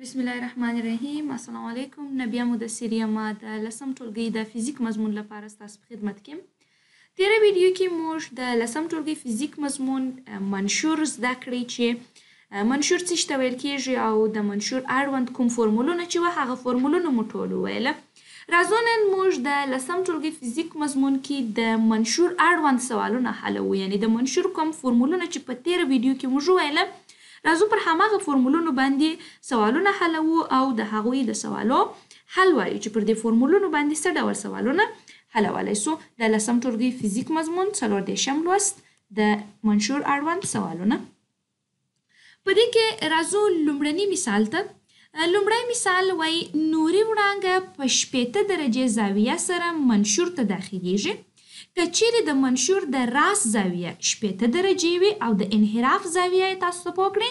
بسم الله الرحمن الرحیم. السلام علیکم. نبیا مدثر یم د لسم ټولګي د فزیک مضمون لپاره ستاسو په خدمت کې. تیره ویډیو کې موږ د لسم ټولګي فزیک مضمون منشور زده کړی چې منشور څه ته ویل کیږي او د منشور اړوند کوم فورمولونه چې وه هغه فورمولونه مو ټول وویله. راځو نن موږ د لسم ټولګي فزیک مضمون کې د منشور اړوند سوالونه حلوو، یعنی د منشور کوم فورمولونه چې په تیره ویډیو کې موږ وویله راځو پر هماغه فورمولونو باندې سوالونه حلوو او د هغوی د سوالو حل وایو چې پر دې فورمولونو باندې څه ډول سوالونه حلولی سو. د لسم ټولګي فزیک مضمون 4 لوست د منشور اړوند سوالونه. په دې کې راځو لومړني مثال ته. لومړی مثال وایي نوري وړانګه په 80 درجې زاویه سره منشور ته داخلیږي. که چیرې د منشور د راس زاویه 80 درجې وي او د انحراف زاویه یې تاسو ته پوه کړئ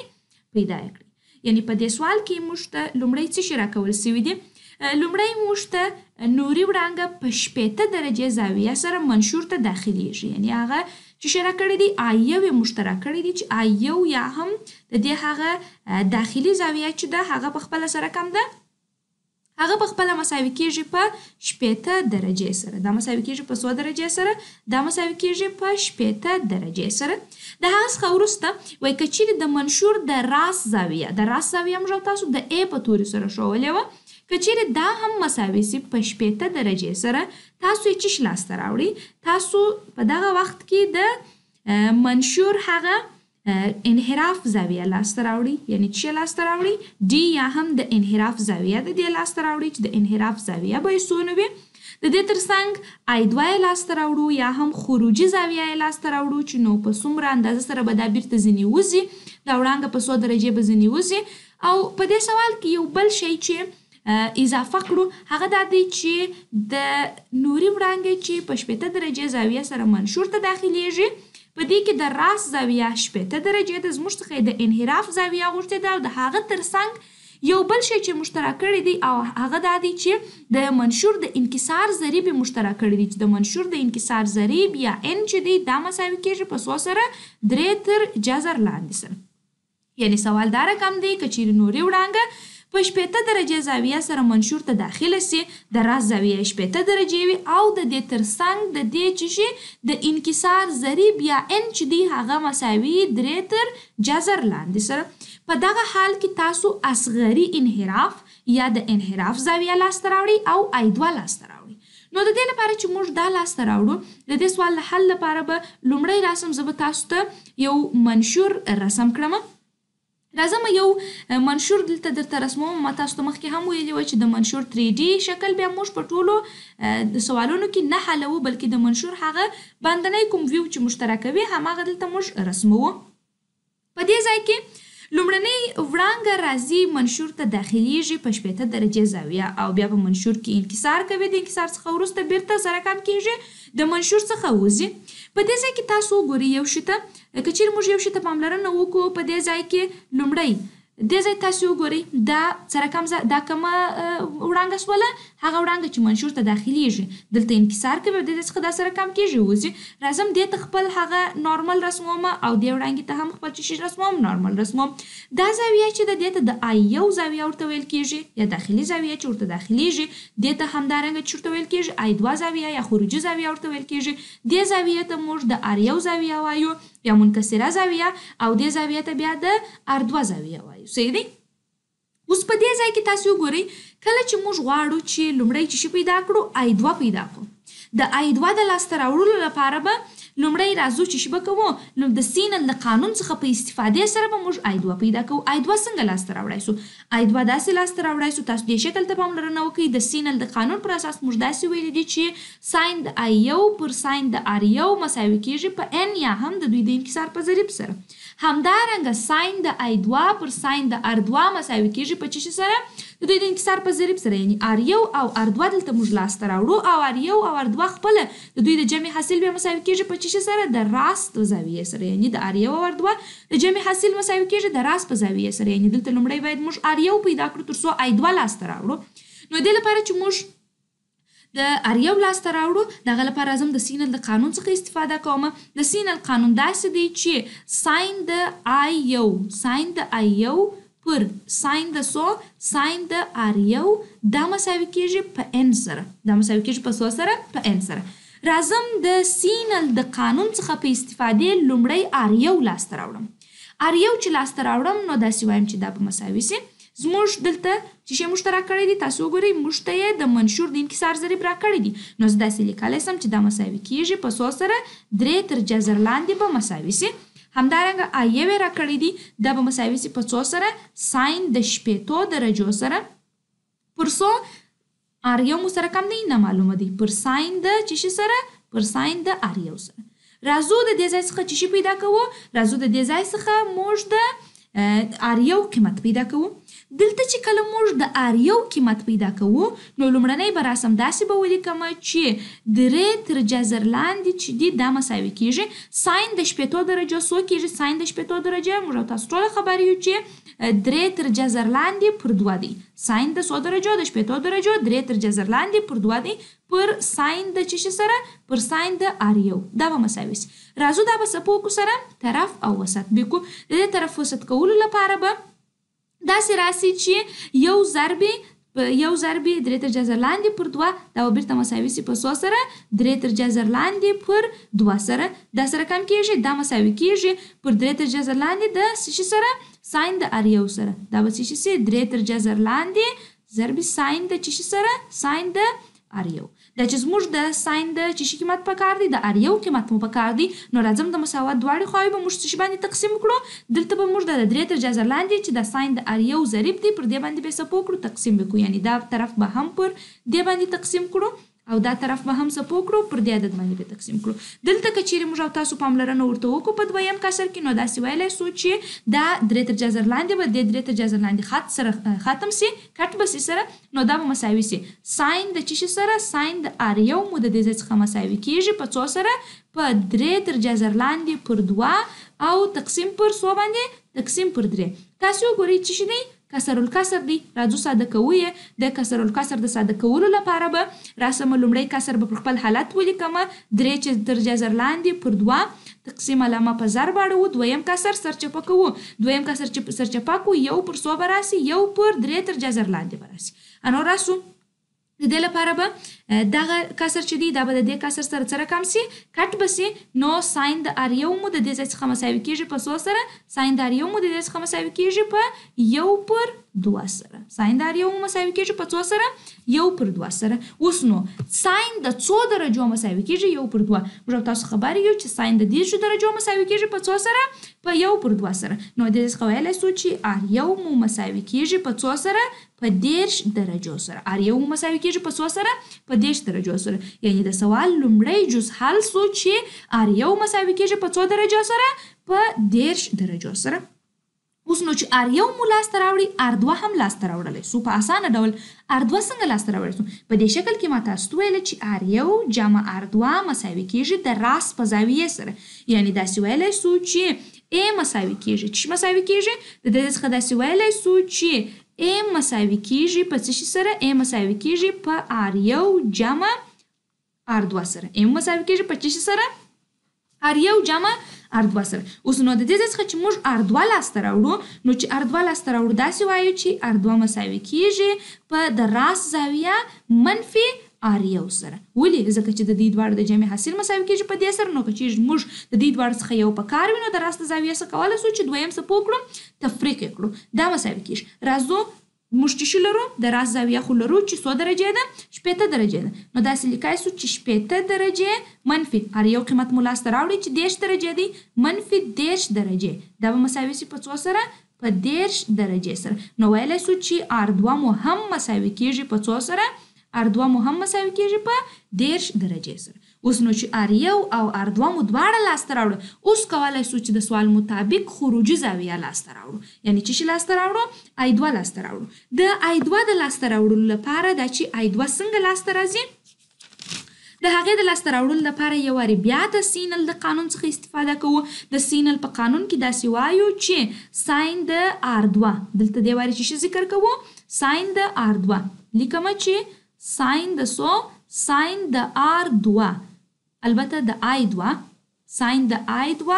پیدا یې کړئ. یعنی په دې سوال کې موږ ته لومړی څه شي راکول سوي دي؟ لومړی موږ ته نوري وړانګه په 80 درجې زاویه سره منشور ته داخلیږي، یعنی هغه چې شی راکړی دي آیو یې موږ ته راکړی دي چې آیو یا هم د دې هغه داخلي زاویه چې ده هغه په خپله سره کم ده، هغه په خپله مساوي کېږي په 80 درجې سره. دا مساوي کېږي په 100 درجې سره، دا مساوي کېږي په 80 درجې سره. د هغه څخه وروسته وایي که چیرې د منشور د راس زاویه موږ تاسو د ا په توري سره ښوولې وه، که چیرې دا هم مساوي سي په 80 درجې سره، تاسو یې څه شي لاسته راوړئ؟ تاسو په دغه وخت کې د منشور هغه انحراف زاویه لاسته راوړي، یعنی څه لاسته راوړي؟ ډي یا هم د انحراف زاویه د دې لاسته راوړي چې د انحراف زاویه به یې څونه وي. د دې ترڅنګ آی2 یې لاسته راوړو یا هم خروجي زاویه یې لاسته راوړو چې نو په څومره اندازه سره به دا بیرته ځینې وځي، دا وړانګه په 100 درجې به ځینې وځي. او په دې سوال کې یو بل شی چې اضافه کړو هغه دا دی چې د نوري وړانګې چې په 80 درجې زاویه سره منشور ته داخلیږي، په دې کې د راس زاویه 80 درجې ده، زموږ څخه د انحراف زاویه غوښتې ده او د هغه ترڅنګ یو بل شی چې مشترک کړی دی او هغه دا دی چې د منشور د انکسار ضریب یې مشترک کړی دی چې د منشور د انکسار ضریب یا ان چې دی دا مساوي کېږي په 100 سره 3 تر جذر لاندې سره. یعنی سوال دا رقم دی که چیرې نوري وړانګه په 80 درجې زاویه سره منشور ته داخله سي، د راس زاویه 80 درجې وي او د دې ترڅنګ د دې چې شي د انکسار ضریب یا ان چې دی هغه مساوي 3 تر جذر لاندې سره. په دغه حال کې تاسو اصغري انحراف یا د انحراف زاویه لاسته راوړئ او آی2 لاسته راوړئ. نو د دې لپاره چې موږ دا لاسته راوړو، د دې سوال حل لپاره به لومړی رسم زه به تاسو ته یو منشور رسم کړم. راځم یو منشور دلته درته رسموم. ما تاسو ته مخکې هم ویلي وه چې د منشور 3D شکل بیا موږ په ټولو سوالونو کې نه حلوو، بلکې د منشور هغه باندنی کوم ویو چې مشترکوي هماغه دلته موږ رسموو. په دې ځای کې لومړنۍ وړانګه راځي منشور ته داخلیږي په 80 درجې زاویه او بیا په منشور کې انکسار کوي، د انکسار څخه وروسته بیرته سره کم کېږي، د منشور څخه وځي. په دې ځای کې تاسو وګورئ یو شي ته، که چیرې موږ یو شي ته پاملرنه وکړو په دې ځای کې لومړی دې ځای تاسو وګورئ دا سره کم دا کومه وړانګه سوله؟ هغه وړانګه چې منشور ته داخلیږي دلته انکسار کوي او د دې څخه دا سره کم کېږي وځي. راځم دې ته خپل هغه نارمل رسموم او دې وړانګې ته هم خپل څه شي رسموم؟ نارمل رسموم. دا زاویه چې ده دې ته د آی1 زاویه ورته ویل کېږي یا داخلي زاویه چې ورته داخلیږي، دې ته همدارنګه چې ورته ویل کېږي آی2 زاویه یا خروجي زاویه ورته ویل کېږي. دې زاویه ته موږ د آر1 زاویه وایو یا منکسره زاویه او دې زاویه ته بیا د آر2 زاویه وایو. صحیح دی؟ اوس په دې ځای کې تاسو وګورئ کله چې موږ غواړو چې لومړی چې شي پیدا کړو آی2 پیدا کړو، د آی2 د لاسته راوړلو لپاره به لومړی راځو چې شي به کوو نو د سینل د قانون څخه په استفادې سره به موږ آی2 پیدا کوو. آی2 څنګه لاسته راوړی سو؟ آی2 داسې لاسته راوړی سو، تاسو دې شکل ته پاملرنه وکړئ. د سینل د قانون پر اساس موږ داسې ویلي دي چې ساین د آی1 پر ساین د آر1 مساوي کېږي په ان یا هم د دوی د انکسار په ضریب سره. همدارنګه ساین د آی2 پر ساین د آر2 مساوي کېږي په څه سره؟ د دوی د انکسار په ضریب سره. یعنی آر1 او آر2 دلته موږ لاسته راوړو او آر1 او آر2 خپله د دوی د جمع حاصل بیا مساوي کېږي په څه سره؟ د راس د زاویې سره. یعنی د آر1 او آر2 د جمع حاصل مساوي کېږي د راس په زاویې سره. یعنی دلته لومړی باید موږ آر1 پیدا کړو تر څو آی2 لاسته راوړو. نو دې لپاره چې موږ د آر1 لاسته راوړو دغه لپاره راځم د سینل د قانون څخه استفاده کوم. د سینل قانون داسې دی چې ساین د آی1 پر ساين د سو ساين د R1 دا مساوي کېږي په n سره. دا مساوي کېږي په څو سره؟ په n سره. راځم د سینل د قانون څخه په استفادې لومړی R1 لاسته راوړم. R1 چې لاسته راوړم نو داسې وایم چې دا به مساوي سي. زموږ دلته چې شی موږ ته راکړی دي تاسو وګورئ موږ ته یې د منشور د انکسار ضریب راکړی دي. نو زه داسې لیکلی سم چې دا مساوي کېږي په څو سره؟ 3 تر جذر لاندې به مساوي سي. همدارنګه I1 یې راکړی دي دا به مساوي سي په څو سره؟ ساين د 80 درجو سره پر څو R1 مو سره کم دی نه معلومه دی پر ساين د چی سره؟ پر ساين د R1 سره. راځو د دې ځای څخه چی پیدا کوو؟ راځو د دې ځای څخه موږ د R1 قیمت پیدا کوو. دلته چې کله موږ د R1 قیمت پیدا کوو نو لومړنی به راسم داسې به ولیکم چې 3 تر جذر لاندې چې دي دا مساوي کېږي ساين د 80 درجو څو کېږي ساين د 80 درجه موږ تاسو ټول خبر یو چې 3 تر جذر لاندې پر 2 دی. ساين د 100 درجو د 80 درجو 3 تر جذر لاندې پر 2 دی پر ساين د چی سره؟ پر ساين د R1 دا به مساوي سي. راځو دا به سپوکو سره طرف او وسط بکو. د دې طرف وسط کولو لپاره به داسې راسي چې یو ضربې 3 تر جذر لاندې پر 2 دا به بیرته مساوي سي په څو سره؟ 3 تر جذر لاندې پر 2 سره. دا سره کم کېږي دا مساوي کېږي پر 3 تر جذر لاندې د څه سره؟ ساين د R1 سره. دا به څه سي؟ 3 تر جذر لاندې ضرب ساين د چی سره؟ ساين د R1. دا چې زموږ د ساين د چی قیمت پکار دی د R1 قیمت مو پکار دی نو راځم د مساوات دواړې خواوې به موږ څه باندې تقسیم کړو. دلته به موږ د 3 تر جذر لاندې چې د ساين د R1 ضریب دی پر دې باندې به څه وکړو تقسیم وکړو. یعنی دا طرف به هم پر دې باندې تقسیم کړو او دا طرف به هم څه وکړو پر دې عدد باندې به تقسیم کړو. دلته که چیرې موږ او تاسو پاملرنه ورته وکړو په دویم کسر کې نو داسې ویلی سو چې دا 3 تر جذر لاندې به د 3 تر جذر لاندې خط سره ختم سي کټ به سي سره نو دا به مساوي سي ساين د چی سره؟ ساين د R1 مو د دې ځای څخه مساوي کېږي په څو سره؟ په 3 تر جذر لاندې پر 2 او تقسیم پر څو باندې؟ تقسیم پر 3. تاسو وګورئ چې شي دی کسر الکسر دی. راځو ساده کوو یې. د کسر الکسر د ساده کولو لپاره به راسم لومړی کسر به پر خپل حالت ولیکم 3 تر جذر لاندې پر 2 تقسیم علامه په ضرب اړوو. دویم کسر سرچپه کوو. دویم کسر چې سرچپه کوو یو پر 100 به راسي یو پر 3 تر جذر لاندې به راسي. انو راسو د دې لپاره به دغه کسر چې دی دا به د دې کسر سره سره کم سي کټ به سي نو ساين د R1 مو د دې ځای څخه مساوي کېږي په څو سره؟ ساين د R1 مو د دې څخه مساوي کېږي په 1 پر 2 سره. ساين د R1 مو مساوي کېږي په څو سره؟ 1 پر 2 سره. اوس نو ساين د څو درجو مساوي کېږي 1 پر 2. موږ تاسو خبر یو چې ساين د 10 درجو مساوي کېږي په څو سره؟ په 1 پر 2 سره. نو د دې څخه ویلی سو چې R1 مو مساوي کېږي په څو سره؟ په 10 درجو سره. R1 مو مساوي کېږي په څو سره؟ په 10 درجو سره. یعنی د سوال لومړی جز حل سو چې R1 مساوي کېږي په څو درجو سره؟ په 10 درجو سره. اوس نو چې R1 مو لاسته راوړي R2 هم لاسته راوړلی سو په اسانه ډول. R2 څنګه لاسته راوړی سو؟ په دې شکل کې ما تاسو ته ویله چې R1 جمع R2 مساوي کېږي د راس په زاویې سره. یعنی داسې ویلی سو چې A مساوي کېږي. چې مساوي کېږي؟ د دې څخه داسې ویلی سو چې A مساوي کېږي په څه سره؟ A مساوي کېږي په R1 جمع R2 سره. A مساوي کېږي په څه سره؟ R1 جمع R2 سره. اوس نو د دې څخه چې موږ R2 لاسته راوړو نو چې R2 لاسته راوړو داسې وایو چې R2 مساوي کېږي په د راس زاویه منفي R1 سره. ولې؟ ځکه چې د دې دواړو د جمع حاصل مساوي کېږي په دې سره. نو که چیرې موږ د دې دواړو څخه یو په کار وي نو د راس د زاویې څخه کولی سو چې دویم څه وکړو تفریق یې کړو. دا مساوي کېږي. راځو موږ چې لرو د راس زاویه خو لرو چې څو درجې ده؟ 80 درجې ده. نو داسې لیکای سو چې 80 درجې منفي R1 قیمت مو لاسته راوړي چې 10 درجې دی منفي 10 درجې. دا به مساوي سي په څو سره؟ په 10 درجې سره. نو ویلی سو چې R2 مو هم مساوي کېږي په څو سره؟ R2 مو هم مساوي کېږي په 10 درجې سره. اوس نو چې R1 او R2 مو دواړه لاسته راوړو اوس کولی سو چې د سوال مطابق خروجي زاویه لاسته راوړو. یعنی چې لاسته راوړو؟ I2 لاسته راوړو. د I2 د لاسته راوړلو لپاره دا چې I2 څنګه لاسته راځي؟ د هغې د لاسته راوړلو لپاره یو وارې بیا د سینل د قانون څخه استفاده کوو. د سینل په قانون کې داسې وایو چې ساين د R2 دلته دې وارې چې ذکر کوو ساين د R2 لیکم چې ساين د سو ساين د R2 البته د I2 ساين د I2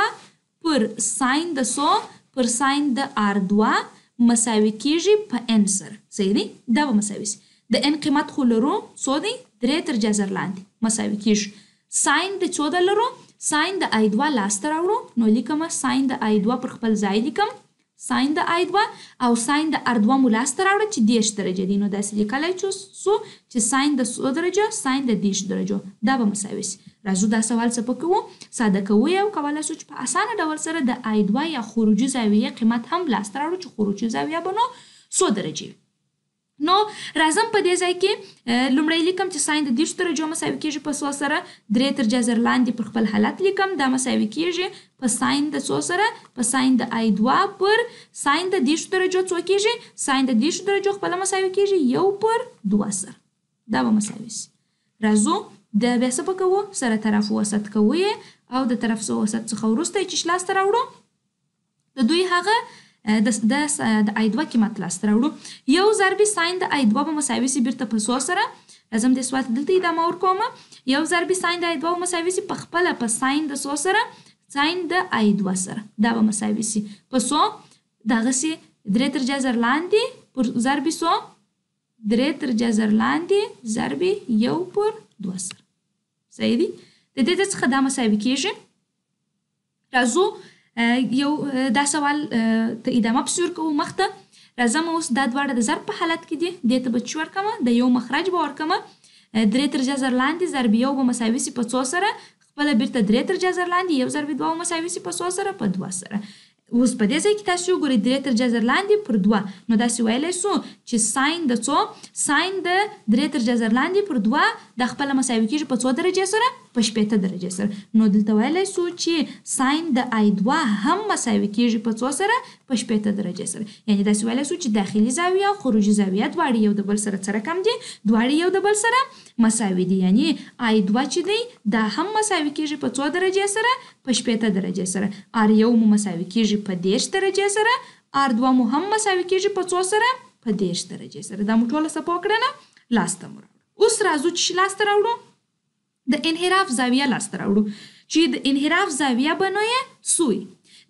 پر ساين د سو پر ساين د R2 مساوي کیږي په n سره. صحیح دی؟ دا به مساوي سي. د n قیمت خو لرو څو دی؟ 3 تر جذر لاندې مساوي کیږي. ساین د څو د لرو؟ ساین د i2 لاسته راوړو نو لیکم ساین د i2 پر خپل ځای لیکم ساین د i2 او ساین د r2 مو لاسته راوړه چې 10 درجه دي نو داسې لیکلی شو چې ساین د څو درجه؟ ساین د 10 درجو. دا به مساوي سي. راځو دا سوال څه په کوو؟ ساده کوو او کولی شو چې په اسانه ډول سره د i2 یا خروجي زاویې قیمت هم لاسته راوړو چې خروجي زاویه به نو څو درجې وي. نو راځم په دې ځای کې لومړی لیکم چې ساین د 10 درجو مساوي کیږي په څو سره؟ 3 تر جذر لاندې پر خپل حالت لیکم دا مساوي کیږي په ساین د څو سره؟ په ساین د i2 پر ساین د 10 درجو څو کیږي؟ ساین د 10 درجو خپل مساوي کیږي 1/2 سره. دا به مساوي سي. راځو د بیا څه به کوو؟ سره طرف وسط کوو او د طرف وسط څخه وروسته چې لاسته راوړو د دوی هغه د i2 قیمت لاسته راوړو. یو ضربې ساین د i2 به مساوي سي بیرته په څو سره؟ راځم دې سوال دلته ادامه ورکوم. یو ضربې ساین د i2 به مساوي سي په خپله په ساین د څو سره؟ ساین د i2 سره. دا به مساوي سي په څو؟ دغسې 3 تر جذر لاندې پر ضربې څو؟ 3 تر جذر لاندې ضربې 1/2 سره. صحیح دی؟ د دې څخه دا مساوي کیږي. راځو یو دا سوال ته ادامه پسې ورکوو مخته. راځم اوس دا دواړه د ضرب په حالت کې دي. دې ته به څه ورکړم؟ د یو مخرج به ورکړم 3 تر جذر لاندې ضرب 1 به مساوي سي په څو سره؟ خپله بیرته 3 تر جذر لاندې 1 ضرب 2 مساوي سي په څو سره؟ په 2 سره. اوس په دې ځای کې تاسو وګورئ 3 تر جذر لاندې پر 2 نو داسې ویلی سو چې ساین د څو؟ ساین د 3 تر جذر لاندې پر 2 د خپله مساوي کېږي په څو درجې سره؟ په 80 درجې سره. نو دلته ویلی سو چې ساین د i2 هم مساوي کېږي په څو سره؟ په 80 درجې سره. یعنې داسې ویلی سو چې داخلي زاویه او خروجي زاویه دواړې یو د بل سره څه رقم دي؟ دواړې یو د بل سره مساوي دي. یعنې i2 چې دی دا هم مساوي کېږي په څو درجې سره؟ په 80 درجې سره. r1 مو مساوي کېږي په 10 درجې سره. r2 مو هم مساوي کېږي په څو سره؟ په 10 درجې سره. دا مو ټوله څه وکړه نه؟ لاسته مو راوړو. اوس راځو چې لاسته راوړو د انحراف زاویه لاسته راوړو چې د انحراف زاویه به نو یې څو وي؟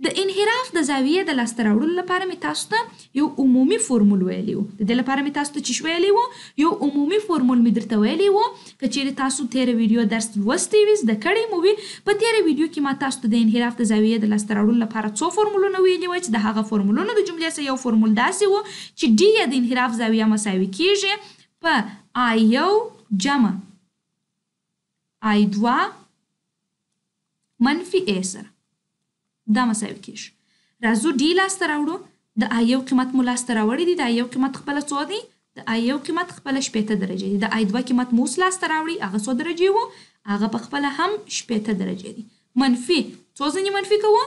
د انحراف د زاویې د لاسته راوړلو لپاره مې تاسو ته یو عمومي فورمول ویلی و. د دې لپاره مې تاسو ته چې ویلی و یو عمومي فورمول مې درته ویلی و. که چیرې تاسو تیره ویډیو درس لوستی وي زده کړی مو وي په تیره ویډیو کې ما تاسو ته د انحراف د زاویې د لاسته راوړلو لپاره څو فورمولونه ویلي وای چې د هغه فورمولونو د جملې څخه یو فورمول داسې و چې ډي د انحراف زاویه مساوي کیږي په i1 جمع i2 منفي a سره. دا مساوي کیږي. راځو ډي لاسته راوړو. د i1 قیمت مو لاسته راوړی دی. د i1 قیمت خپله څو دی؟ د i1 قیمت خپله 80 درجې دي. د i2 قیمت مو اوس لاسته راوړي هغه څو درجې وو؟ هغه په خپله هم 80 درجې دي. منفي څو ځلې منفي کوو؟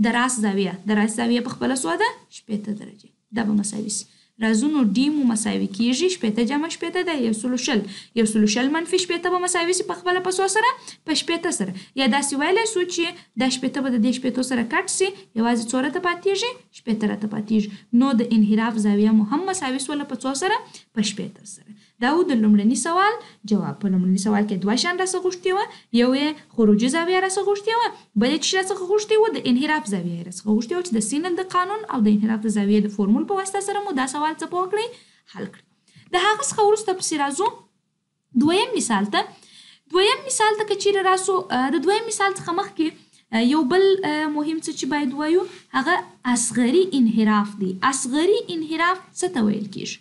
د راس زاویه. د راس زاویه په خپله څو ده؟ 80 درجې. دا به مساوي سي. راځو نو ډي مو مساوي کیږي 80 جمع 80 ده 100 100 منفي 80 به مساوي سي په خپله په څو سره؟ په 80 سره. یا داسې ویلی سو چې دا 80 به د دې 80 سره کټ سي یوازې څو راته پاتېږي؟ 80 راته پاتېږي. نو د انحراف زاویه مو هم مساوي سوله په څو سره؟ په 80 سره. دا و د لومړني سوال جواب. په لومړني سوال کې دوه شیان راڅخه غوښتي وه. یو یې خروجي زاویه راڅخه غوښتې وه. بل یې چې راڅخه غوښتي وه د انحراف زاویه یې راڅخه غوښتې وه چې د سینل د قانون او د انحراف د زاویې د فورمول په واسطه سره مو دا سوال څه وکړئ؟ حل کړئ. د هغه څخه وروسته پسې راځو دویم مثال ته. دویم مثال ته که چیرې راسو د دویم مثال څخه مخکې یو بل مهم څه چې باید ووایو هغه اصغري انحراف دی. اصغري انحراف څه ته ویل کېږي؟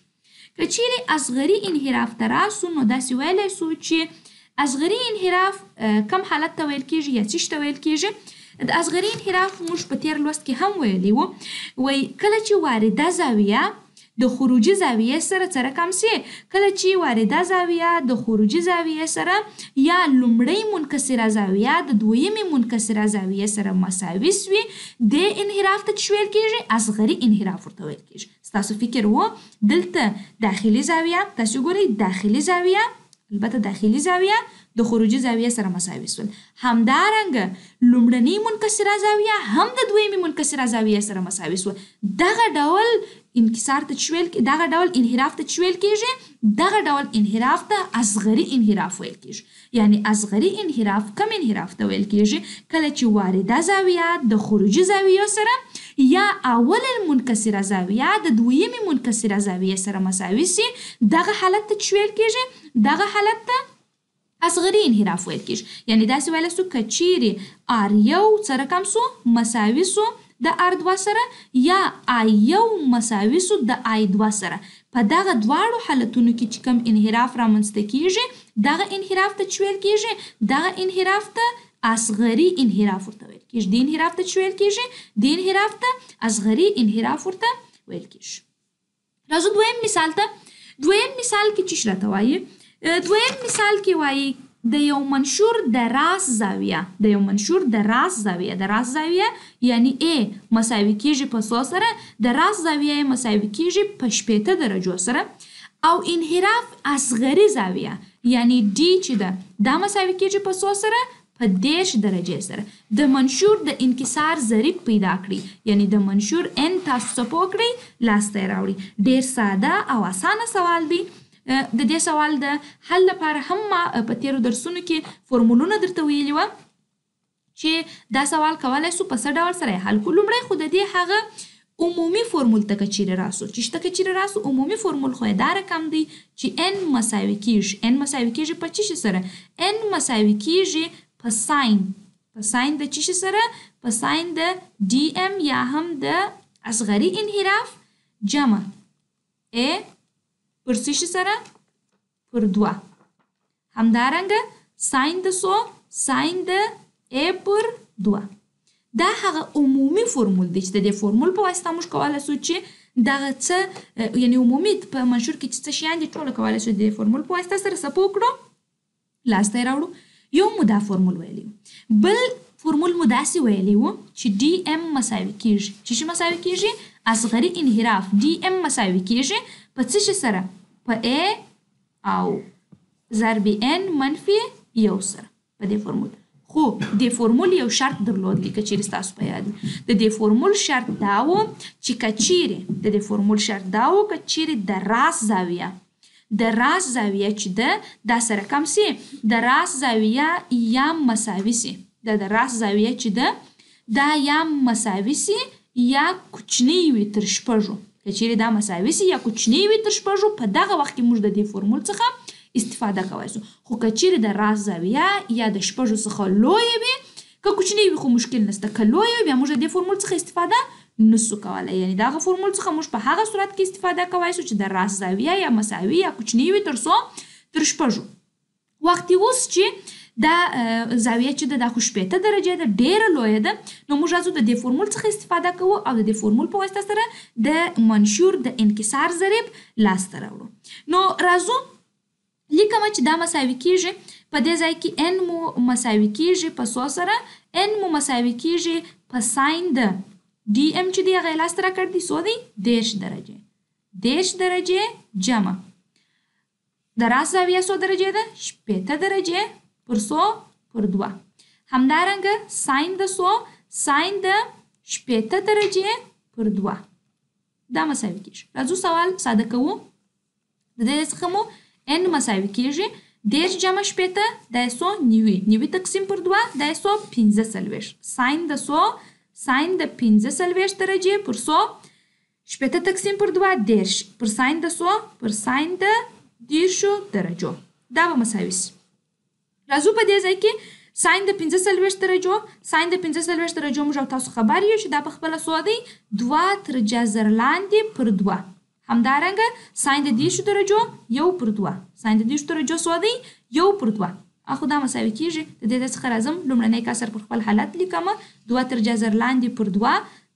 که چیرې اصغري انحراف ته راسو نو داسې ویلی سو چې اصغري انحراف کم حالت ته ویل کېږي یا څه شي ته ویل کېږي؟ د اصغري انحراف موږ په تېر لوست کې هم ویلی وو. وایي کله چې وارده زاویه د خروجي زاویې سره څه رقم سي؟ کله چې وارده زاویه د خروجي زاویې سره یا لومړۍ منکسره زاویه د دویمې منکسره زاویې سره مساوي سوي دې انحراف ته څه ویل کېږي؟ اصغري انحراف ورته ویل کېږي. ستاسو فکر و دلته داخلي زاویه تاسو ګورئ داخلي زاویه البته داخلي زاویه د خروجي زاویې سره مساوي سول. همدارنګه لومړنۍ منکسره زاویه هم د دویمې منکسره زاویې سره مساوي سول. دغه ډول انکسار ته دغه ډول انحراف ته ویل کېږي؟ دغه ډول انحراف ته اصغري انحراف ویل کېږي. یعنی اصغري انحراف کم انحراف ته ویل کېږي؟ کله چې وارده زاویه د خروجي زاویو سره یا اول المنکسره زاویه د دویمې منکسره زاویې سره مساوي سي دغه حالت ته چې ویل کېږي دغه حالت ته اصغري انحراف ویل کېږي. یعنې داسې ویلی سو که چیرې R1 سره کم سو مساوي سو د R2 سره یا I1 مساوي سو د I2 سره په دغه دواړو حالتونو کې چې کوم انحراف رامنځته کېږي دغه انحراف ته چې ویل کېږي دغه انحراف ته اصغري انحراف ورته ویل کېږي. دې انحراف ته چې ویل کېږي دې انحراف ته اصغري انحراف ورته ویل کېږي. راځو دویم مثال ته. دویم مثال کې چې راته وایي دویم مثال کې وایي د یو منشور د راس زاویه د یو منشور د راس زاویه یعنی A مساوي کېږي په 100 سره د راس زاویه یې مساوي کېږي په 80 درجو سره او انحراف اصغري زاویه یعنی D چې ده دا مساوي کېږي په 100 سره په 10 درجې سره د منشور د انکسار ضریب پیدا کړي یعنی د منشور N تاسو څه پوه کړئ لاسته یې راوړي. ډېر ساده او اسانه سوال دی. د دې سوال د حل لپاره هم ما په تیرو درسونو کې فورمولونه درته ویلي وه چې دا سوال کولی سو په څه ډول سره یې حل کړو. لومړی خو د دې هغه عمومي فورمول ته که چیرې راسو چې شته که چیرې راسو عمومي فورمول خو یې دا رقم دی چې N مساوي کېږي په څه شي سره N مساوي کېږي په ساین د څه شي سره په ساین د DM یا هم د اصغري انحراف جمع A پر څه شي سره پر 2 همدارنګه ساین د 100 ساین د A پر 2 دا هغه عمومي فورمول دی چې د دې فورمول په واسطه موږ کولی سو چې دغه څه یعنی عمومي په منشور کې چې څه شیان دي ټوله کولی سو د دې فورمول په واسطه سره څه پوه کړو لاسته یې راوړو. یو مو دا فورمول ویلی بل فورمول مو داسې ویلی و چې DM مساوي کېږي چې څه مساوي کېږي اصغري انحراف DM مساوي کېږي په څه شي سره په A او ضرب N منفي 1 سره په دې فورمول. خو د فورمول یو شرط درلود که چیرې ستاسو په یاد د دې فورمول شرط دا و چې که چیرې د دې فورمول شرط دا و که چیرې د راس زاویه چې ده دا سره کم سي د راس زاویه یا مساوي سي د راس زاویه چې ده دا یا مساوي سي یا کوچنی وي تر 6 که چیرې دا مساوي سي یا کوچنی وي تر 6 په دغه وخت کې موږ د دې فورمول څخه استفاده کولی سو. خو که چیرې د راس زاویه یا د 6 څخه لویه وي که کوچنی وي خو مشکل نشته که لویه وي بیا موږ د دې فورمول څخه استفاده نسو کولی. یعنی دغه فورمول څخه موږ په هغه صورت کې استفاده کولی سو چې د راس زاویه یا مساوي یا کوچنی وي تر 6 وقتی اوس چې دا زاویه چې دا خو 80 درجې ده ډیره لویه ده نو موږ راځو د دې فورمول څخه استفاده کوو او د دې فورمول په واسطه سره د منشور د انکسار ضریب لاسته راوړو. نو راځو لیکم چې دا مساوي کېږي په دې ځای کې N مو مساوي کېږي په 100 سره N مو مساوي کېږي په ساین د DM چې دی هغه لاسته راکړ دي 100 دی 10 درجې جمع د راس زاویه 100 درجې ده 80 درجې پر 100 پر 2 همدارنګه ساین د 100 ساین د 80 درجې پر 2 دا مساوي کېږي. راځو سوال ساده کوو. د دې څخه مو N مساوي کېږي 10 جمع 80 دا 100 تقسیم پر 2 دا 145 ساین د 100 ساین د 45 درجې پر 100 80 تقسیم پر 2 10 پر ساین د 100 پر ساین د 10 درجو دا به مساوي سي. راځو په دې ځای کې ساین د 45 درجو ساین د 45 درجو موږ تاسو خبر یو چې دا په خپله 100 دی 2 تر جذر لاندې پر 2 همدارنګه ساین د 10 درجو 1 پر 2 ساین د 10 درجو 100 دی 1 پر 2 اخو دا مساوي کېږي. د دې څخه راځم لومړنی کسر پر خپل حالت لیکم 2 تر جذر لاندې پر 2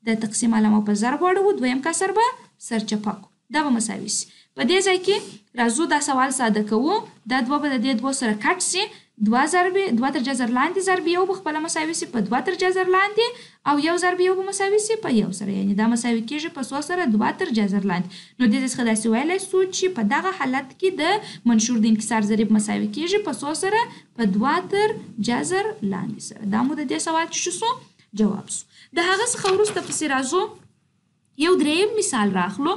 د تقسیم علامه په ضرب واړو دویم کسر به سرچپه کو دا به مساوي سي. په دې ځای کې راځو دا سوال ساده کوو دا 2 به د دې 2 سره کټ سي 2 تر جذر لاندې ضرب 1 به خپله مساوي سي په 2 تر جذر لاندې او 1 ضرب 1 به مساوي سي په 1 سره یعنې دا مساوي کېږي په 100 سره 2 تر جذر لاندې. نو د دې څخه داسې ویلی سو چې په دغه حالت کې د منشور د انکسار ضریب مساوي کېږي په 100 سره په 2 تر جذر لاندې سره. دا مو د دې سوال چې شو جواب سو. د هغه څخه وروسته پسې راځو یو دریم مثال راخلو.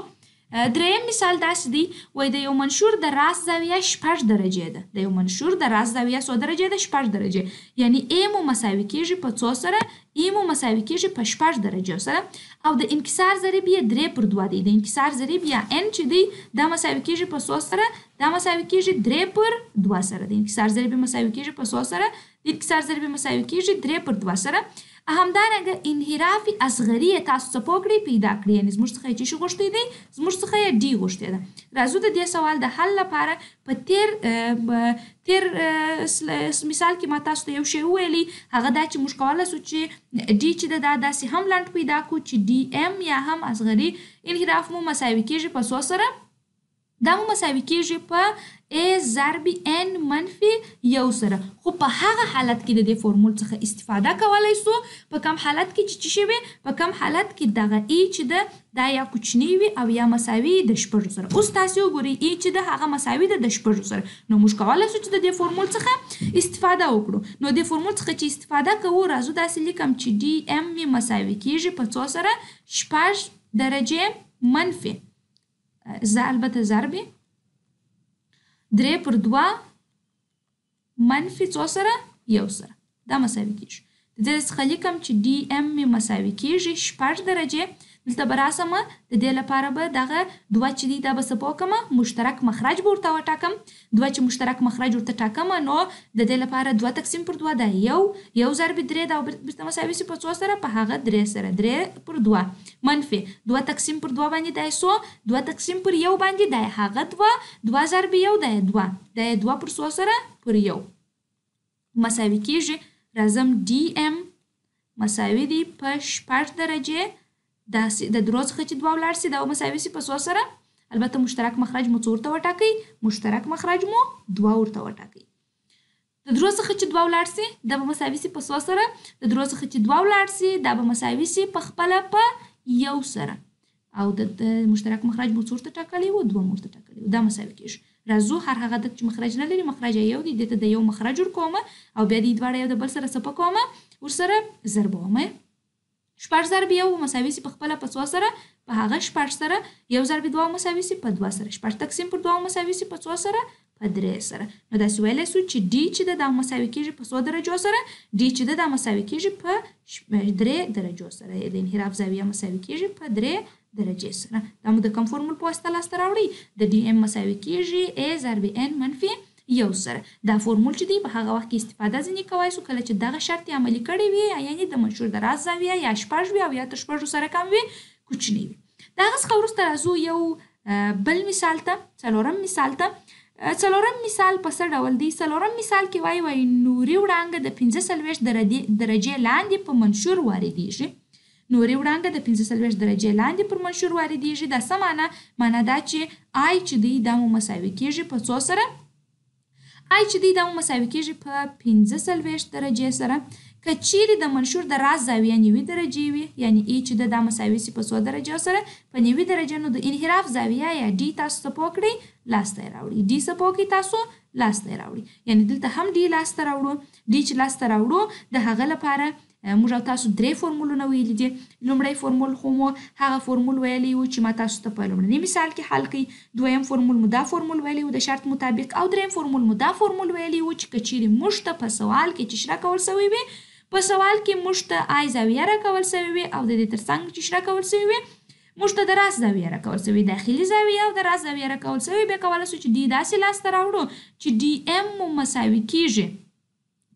دریم مثال داسې دی وایي د یو منشور د راست زاویه 6 درجې ده. د یو منشور د راست زاویه څو درجې ده؟ 6 درجې. یعنی A مو مساوي کېږي په څو سره؟ E مو مساوي کېږي په 6 درجو سره. او د انکسار ضریب یې 3/2 دی. د انکسار ضریب یا N چې دی دا مساوي کېږي په څو سره؟ دا مساوي کېږي 3/2 سره. د انکسار ضریب مساوي کېږي په څو سره؟ د انکسار ضریب مساوي کېږي 3/2 سره. همدارنګه انحراف اصغري تاسو څه پوکړئ پیدا کړئ. یعنی زموږ څخه یې څه غوښتې دی؟ زموږ څخه یې D غوښتې ده. راځو د دې سوال د حل لپاره په تیر مثال کې ما تاسو ته یو شی وویلی، هغه دا چې موږ کولی سو چې D چې ده دا داسې هم لنډ پیدا کړو چې DM یا هم اصغري انحراف مو مساوي کېږي په څو سره؟ دا مو مساوي کېږي په A ضرب N منفي 1 سره. خو په هغه حالت کې د دې فورمول څخه استفاده کولی سو په کم حالت کې چې څه شی وي؟ په کم حالت کې دغه E چې ده دا یا کوچنی وي او یا مساوي د 6 سره. اوس تاسو وګورئ E چې ده هغه مساوي ده د 6 سره. نو موږ کولی سو چې د دې فورمول څخه استفاده وکړو. نو د فورمول څخه چې استفاده کوو راځو داسې لیکم چې DM مې مساوي کېږي په څو سره؟ 6 درجې منفي البته ضربې 3/2 منفي څو سره؟ 1 سره. دا مساوي کېږي. د دې څخه لیکم چې DM مې مساوي کېږي 6 درجې. دلته به راسم د دې لپاره به دغه 2 چې دی دا به څه وکړم؟ مشترک مخرج به ورته وټاکم. 2 چې مشترک مخرج ورته ټاکم نو د دې لپاره 2 تقسیم پر 2 دا 1 ضرب 3 دا بیرته مساوي سي په څو سره؟ په هغه 3 سره. 3/2 منفي 2 تقسیم پر 2 باندې دا 2 تقسیم پر 1 باندې دا هغه 2 ضرب 1 دا 2 پر 100 سره پر 1 مساوي کېږي. راځم DM مساوي دی په 6 درجې د درو څخه چې 2 ولاړ سي دا مساوي سي په 100 سره. البته مشترک مخرج مو څو ورته وټاکئ؟ مشترک مخرج مو 2 ورته وټاکئ. د درو څخه چې 2 ولاړ سي دا به مساوي سي په 100 سره. د درو څخه چې 2 ولاړ سي دا به مساوي سي په خپله په 1 سره. او د مشترک مخرج مو څو ورته ټاکلی و؟ 2 مو ورته ټاکلی و. دا مساوي کېږي. راځو هر هغه عدد چې مخرج نه لري مخرج یې 1 دی. دې ته د 1 مخرج ورکوم او بیا دې دواړه یو د بل سره څه کوم؟ ورسره ضربوم. 6 ضرب 1 مساوي سي په خپله په 100 سره. په هغه 6 سره 1 ضرب 2 مساوي سي په 2 سره. 6 تقسیم پر 2 مساوي سي په 100 سره په 3 سره. نو داسې ویلی سو چې D چې ده دا مساوي کېږي په 100 درجو سره. D چې ده دا مساوي کېږي په 3 درجو سره. د انحراف زاویه مساوي کېږي په 3 درجې سره. دا مو د کوم فورمول په واسطه لاسته راوړئ؟ د DM مساوي کېږي A ضرب N منفي 1 سره. دا فورمول چې دی په هغه وخت کې استفاده ځینې کولی سو کله چې دغه شرط یې عملي کړی وي یعنې د منشور د راست زاویه یا 6 وي او یا تر 6 سره کم وي کوچنی وي. د هغه څخه وروسته راځو یو بل مثال ته، څلورم مثال ته. څلورم مثال په څه ډول دی؟ څلورم مثال کې وایي نوري وړانګه د 45 درجې لاندې په منشور واردېږي. نوري وړانګه د 45 درجې لاندې پر منشور واردېږي. دا څه معنا دا چې I چې دی دا مو مساوي کېږي په څو سره؟ I چې دی دا مو مساوي کېږي په 45 درجې سره. که چیرې د منشور د راست زاویه 90 درجې وي یعنی E چې دا مساوي سي په 100 درجو سره په 90 درجه نو د انحراف زاویه یا D تاسو څه پوکړئ؟ لاسته یې راوړئ. D څه پوکئ تاسو؟ لاسته یې راوړئ. یعنی دلته هم D لاسته راوړو. D چې لاسته راوړو د هغه لپاره موږ او تاسو 3 فورمولونه ویلي دي. لومړی فورمول خو مو هغه فورمول ویلی و چې ما تاسو ته په لومړني مثال کې حل کړئ. دویم فورمول مو دا فورمول ویلی و د شرط مطابق. او دریم فورمول مو دا فورمول ویلی و چې که چیرې موږ ته په سوال کې چې شره کول سوی وي په سوال کې موږ ته I زاویه راکول سوی وي او د دې تر څنګ چې شره کول سوی وي موږ ته د راست زاویه راکول سوی داخلي زاویه او د راست زاویه راکول سوی. بیا کولی سو چې D داسې لاسته راوړو چې DM مو مساوي کېږي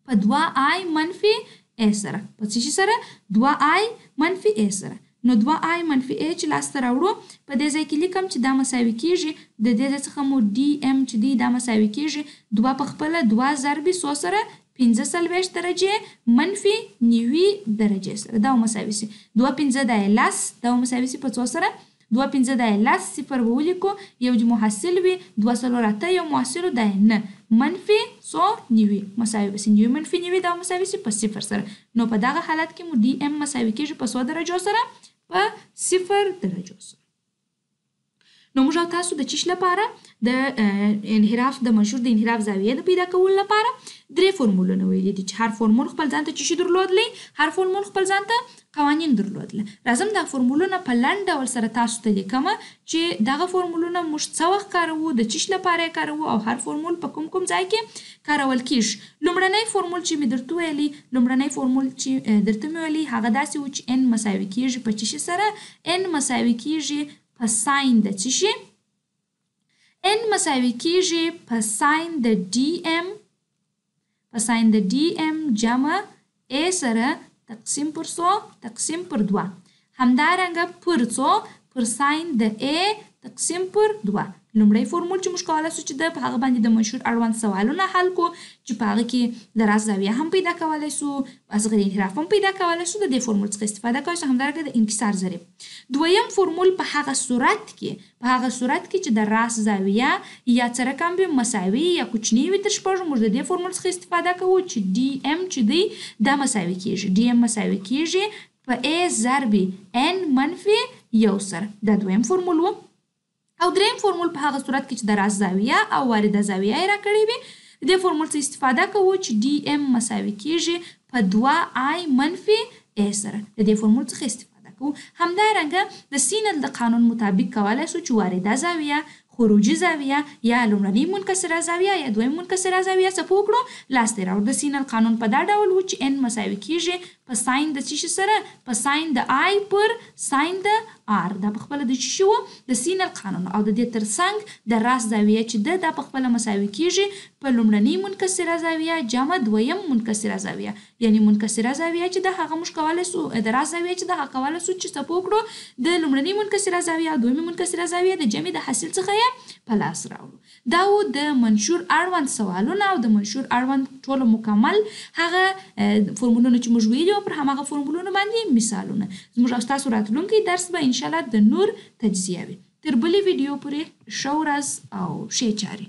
په 2I منفي A سره. په څه شي سره؟ 2I منفي A سره. نو 2I منفي A چې لاسته راوړو په دې ځای کې لیکم چې دا مساوي کېږي د دې څخه مو DM چې دی دا مساوي کېږي 2 په خپله 2 ضرب 100 سره 45 درجې منفي 90 درجې سره. دا مساوي سي 2 5 دا 10 دا مساوي سي په 100 سره. 2 5 دا 10 صفر به ولیکو یو چې محصل وي 2 څلور اته یو محصل دا 9 منفي 90 مساوي به سي 90 منفي 90 دا مساوي سي په 0 سره. نو په دغه حالت کې مو DM مساوي کېږي په 100 درجو سره په 0 درجو سره. نو موږ او تاسو د چیش لپاره د انحراف د منشور د انحراف زاویې د پیدا کولو لپاره 3 فورمولونه ویلي دي چې هر فورمول خپل ځان ته چی درلودلی، هر فورمول خپل ځان ته قوانین درلودل. راځم دا فورمولونه په لنډ ډول سره تاسو ته لیکم چې دغه فورمولونه موږ څه وخت کاروو، د چیش لپاره کاروو او هر فورمول په کوم ځای کې کارول کیږي. لومړنی فورمول چې مې درته ویلي، لومړنی فورمول چې درته مې ویلي هغه داسې و چې n مساوي کیږي په چیش سره، n مساوي کیږي په ساين د چیش، n مساوي کیږي په ساين د dm، په ساين د dm جمع a سره تقسیم پر 100 تقسیم پر 2، همدارنګه پر 100 پر ساين د a تقسیم پر 2. لومړی فورمول چې موږ کولی سو چې د په هغه باندې د منشور اړوند سوالونه حل کو چې په هغه کې د راز زاویه هم پیدا کولی سو، اصغري انحراف هم پیدا کولی سو، د دې فورمول څخه استفاده کولی سو، همدارنګه د انکسار ضریب. دویم فورمول په هغه صورت کې چې د راز زاویه یا څه رقم به مساوي یا کوچنی وي تر شپږو، موږ د دې فورمول څخه استفاده کوو چې dm چې دی دا مساوي کیږي، dm مساوي کیږي په a ضرب n منفي 1 سره. دا دویم فورمول و. او دریم فورمول په هغه صورت کې چې د راز زاویه او وارده زاویه یې راکړې وي، د دې فورمول څخه استفاده کوو چې dm مساوي کیږي په 2i منفي a سره. د دې فورمول څخه استفاده کوو. همدارنګه د سینل د قانون مطابق کولی سو چې وارده زاویه، خروجي زاویه یا لومړنۍ منکسره زاویه یا دویم منکسره زاویه څه وکړو لاس ته راوړو. د سینل قانون په دا ډول و چې n مساوي کیږي په ساين د چی سره، په ساين د i پر ساين د r. دا په خپل د چی و د سینل قانون او د دې ترڅنګ د راس زاویه چې د په خپل مساوي کیږي په لومړنۍ منکسره زاویه جمع دویم منکسره زاویه، یعنی منکسره زاویه چې د هغه موږ کولی سو د راس زاویه چې د هغه کولی سو چې څه وکړو د لومړنۍ منکسره زاویه او دویمه منکسره زاویه د جمع د حاصل څخه په لاس راوړو. دا و د منشور اړوند سوالونه او د منشور اړوند ټولو مکمل هغه فورمولونه چې موږ ویلي پر هماغه فورمولونو باندې مثالونه. زموږ او ستاسو راتلونکی درس به انشاءالله د نور تجزیه وي. تر بلې ویډیو پورې ښه ورځ او ښې چارې.